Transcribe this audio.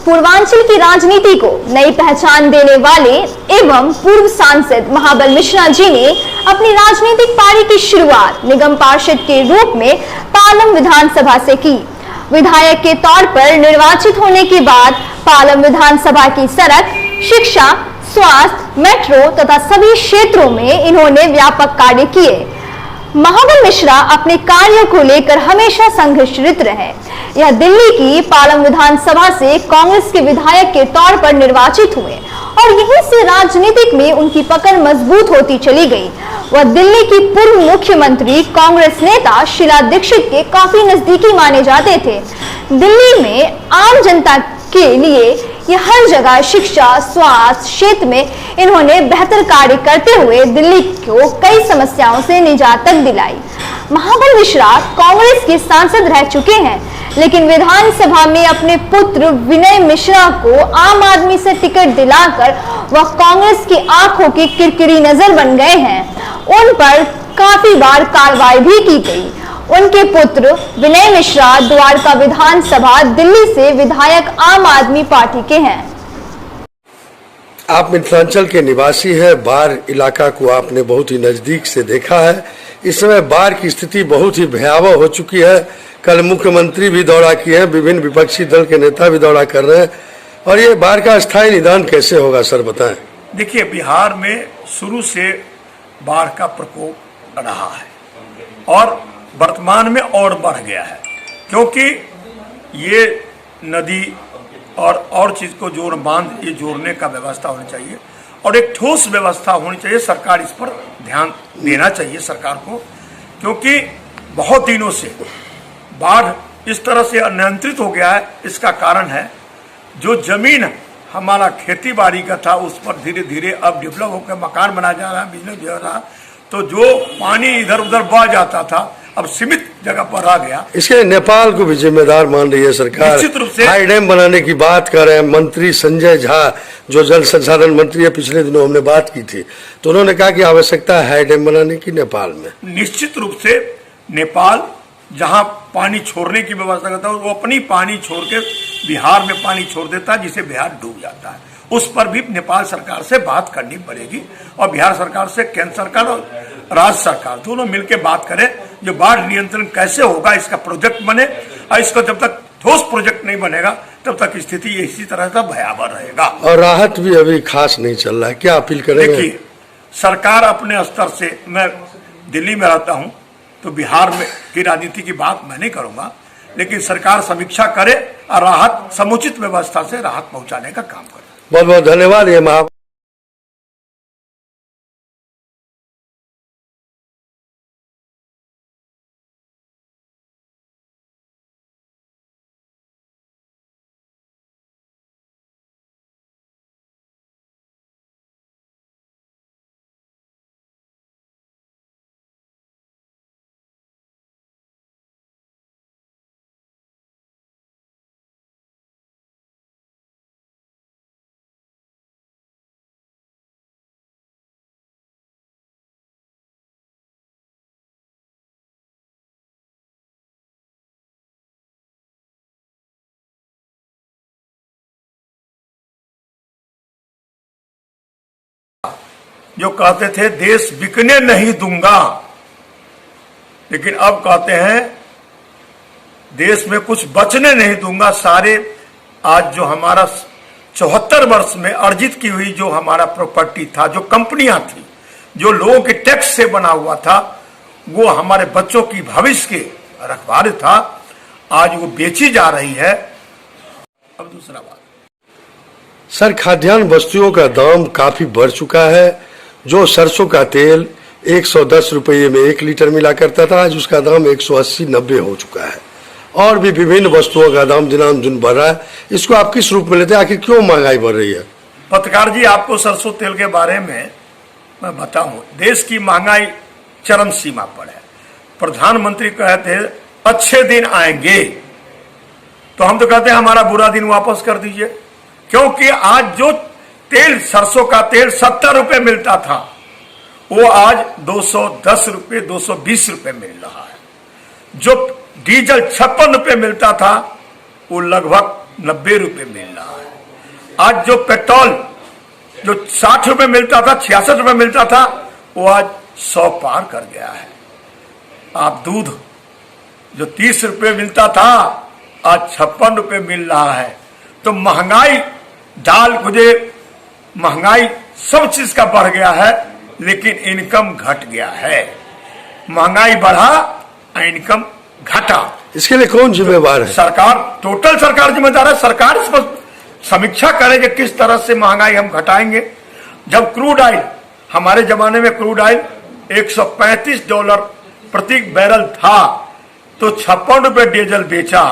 पूर्वांचल की राजनीति को नई पहचान देने वाले एवं पूर्व सांसद महाबल मिश्रा जी ने अपनी राजनीतिक पारी की शुरुआत निगम पार्षद के रूप में पालम विधानसभा से की। विधायक के तौर पर निर्वाचित होने के बाद पालम विधानसभा की सड़क, शिक्षा, स्वास्थ्य, मेट्रो तथा सभी क्षेत्रों में इन्होंने व्यापक कार्य किए। महाबल मिश्रा अपने कार्यों को लेकर हमेशा संघर्षरत रहे। यह दिल्ली की पालम विधानसभा से कांग्रेस के विधायक के तौर पर निर्वाचित हुए और यहीं से राजनीतिक में उनकी पकड़ मजबूत होती चली गई। वह दिल्ली की पूर्व मुख्यमंत्री कांग्रेस नेता शीला दीक्षित के काफी नजदीकी माने जाते थे। दिल्ली में आम जनता के लिए यह हर जगह शिक्षा, स्वास्थ्य क्षेत्र में इन्होंने बेहतर कार्य करते हुए दिल्ली को कई समस्याओं से निजात तक दिलाई। महाबल मिश्रा कांग्रेस के सांसद रह चुके हैं, लेकिन विधानसभा में अपने पुत्र विनय मिश्रा को आम आदमी से टिकट दिलाकर वह कांग्रेस की आंखों की किरकिरी नजर बन गए हैं। उन पर काफी बार कार्रवाई भी की गई। उनके पुत्र विनय मिश्रा द्वारका विधानसभा दिल्ली से विधायक आम आदमी पार्टी के हैं। आप मिथिलांचल के निवासी हैं, बाढ़ इलाका को आपने बहुत ही नजदीक से देखा है। इस समय बाढ़ की स्थिति बहुत ही भयावह हो चुकी है। कल मुख्यमंत्री भी दौरा किए हैं, विभिन्न विपक्षी दल के नेता भी दौरा कर रहे हैं। और ये बाढ़ का स्थायी निदान कैसे होगा सर, बताएं। देखिए, बिहार में शुरू से बाढ़ का प्रकोप रहा है और वर्तमान में और बढ़ गया है, क्योंकि ये नदी और चीज को जोड़ बांध ये जोड़ने का व्यवस्था होनी चाहिए और एक ठोस व्यवस्था होनी चाहिए। सरकार इस पर ध्यान देना चाहिए सरकार को, क्योंकि बहुत दिनों से बाढ़ इस तरह से अनियंत्रित हो गया है। इसका कारण है जो जमीन हमारा खेती बाड़ी का था उस पर धीरे धीरे अब डेवलप होकर मकान बनाया जा रहा है, बिजनेस भी हो रहा है, तो जो पानी इधर उधर बह जाता था अब सीमित जगह पर आ गया। इसके नेपाल को भी जिम्मेदार मान रही है सरकार। निश्चित रूप से हाई डैम बनाने की बात कर रहे हैं। मंत्री संजय झा जो जल संसाधन मंत्री है, पिछले दिनों हमने बात की थी, तो उन्होंने कहा कि आवश्यकता है हाई डैम बनाने की नेपाल में। निश्चित रूप से नेपाल जहां पानी छोड़ने की व्यवस्था करता है वो अपनी पानी छोड़ के बिहार में पानी छोड़ देता है, जिसे बिहार डूब जाता है। उस पर भी नेपाल सरकार से बात करनी पड़ेगी और बिहार सरकार से केंद्र सरकार और राज्य सरकार दोनों मिलकर बात करें जो बाढ़ नियंत्रण कैसे होगा, इसका प्रोजेक्ट बने। और इसको जब तक ठोस प्रोजेक्ट नहीं बनेगा तब तक स्थिति इसी तरह का भयावह रहेगा। और राहत भी अभी खास नहीं चल रहा है, क्या अपील करेंगे? देखिए, सरकार अपने स्तर से, मैं दिल्ली में रहता हूं तो बिहार में की राजनीति की बात मैं नहीं करूंगा, लेकिन सरकार समीक्षा करे और राहत समुचित व्यवस्था से राहत पहुंचाने का काम करे। बहुत बहुत धन्यवाद। ये महा जो कहते थे देश बिकने नहीं दूंगा, लेकिन अब कहते हैं देश में कुछ बचने नहीं दूंगा। सारे आज जो हमारा 74 वर्ष में अर्जित की हुई जो हमारा प्रॉपर्टी था, जो कंपनियां थी, जो लोगों के टैक्स से बना हुआ था, वो हमारे बच्चों की भविष्य के रखवाले था, आज वो बेची जा रही है। अब दूसरा बात सर, खाद्यान्न वस्तुओं का दाम काफी बढ़ चुका है। जो सरसों का तेल 110 रुपये में 1 लीटर मिला करता था, आज उसका दाम 180-90 हो चुका है। और भी विभिन्न वस्तुओं का दाम दिनानुदिन बढ़ रहा है। इसको आप किस रूप में लेते हैं? आखिर क्यों महंगाई बढ़ रही है? पत्रकार जी, आपको सरसों तेल के बारे में मैं बताऊं, देश की महंगाई चरम सीमा पर है। प्रधानमंत्री कहते हैं अच्छे दिन आएंगे, तो हम तो कहते हैं हमारा बुरा दिन वापस कर दीजिए, क्योंकि आज जो तेल, सरसों का तेल 70 रुपए मिलता था, वो आज 210 रुपए 220 रुपए मिल रहा है। जो डीजल 56 रुपए मिलता था, वो लगभग 90 रुपए मिल रहा है। आज जो पेट्रोल जो 60 रुपए मिलता था, 66 रुपए मिलता था, वो आज 100 पार कर गया है। आप दूध जो 30 रुपए मिलता था, आज 56 रुपए मिल रहा है। तो महंगाई, दाल मुझे महंगाई सब चीज का बढ़ गया है, लेकिन इनकम घट गया है। महंगाई बढ़ा, इनकम घटा। इसके लिए कौन जिम्मेवार है? सरकार, टोटल सरकार जिम्मेदार है। सरकार इस पर समीक्षा करे कि किस तरह से महंगाई हम घटाएंगे। जब क्रूड ऑयल, हमारे जमाने में क्रूड ऑयल $135 प्रति बैरल था, तो 56 रुपए डीजल बेचा,